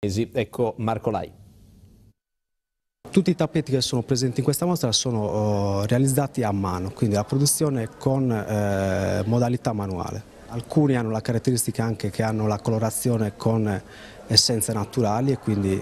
Ecco Marco Lai. Tutti i tappeti che sono presenti in questa mostra sono realizzati a mano, quindi la produzione con modalità manuale. Alcuni hanno la caratteristica anche che hanno la colorazione con essenze naturali e quindi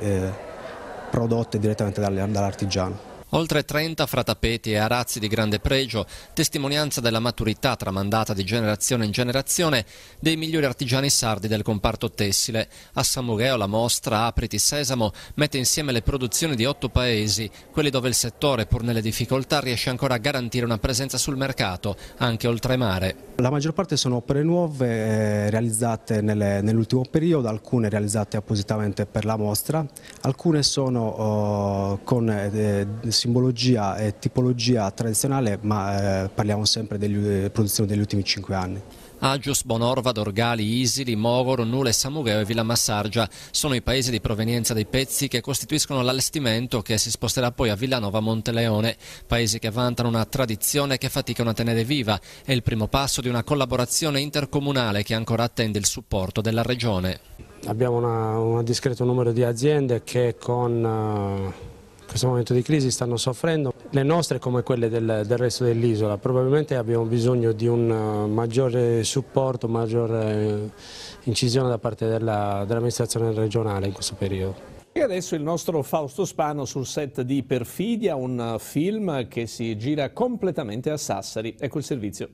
prodotte direttamente dall'artigiano. Oltre 30 fra tappeti e arazzi di grande pregio, testimonianza della maturità tramandata di generazione in generazione dei migliori artigiani sardi del comparto tessile. A Samugheo la mostra Apriti Sesamo mette insieme le produzioni di 8 paesi, quelli dove il settore, pur nelle difficoltà, riesce ancora a garantire una presenza sul mercato, anche oltremare. La maggior parte sono opere nuove realizzate nell'ultimo periodo, alcune realizzate appositamente per la mostra, alcune sono con simbologia e tipologia tradizionale, ma parliamo sempre delle produzioni degli ultimi 5 anni. Agius, Bonorva, Dorgali, Isili, Mogoro, Nule, Samugheo e Villa Massargia sono i paesi di provenienza dei pezzi che costituiscono l'allestimento che si sposterà poi a Villanova Monteleone, paesi che vantano una tradizione che faticano a tenere viva. È il primo passo di una collaborazione intercomunale che ancora attende il supporto della Regione. Abbiamo un discreto numero di aziende che con questo momento di crisi stanno soffrendo, le nostre come quelle del resto dell'isola. Probabilmente abbiamo bisogno di un maggiore supporto, maggiore incisione da parte dell'amministrazione regionale in questo periodo. E adesso il nostro Fausto Spano sul set di Perfidia, un film che si gira completamente a Sassari. Ecco il servizio.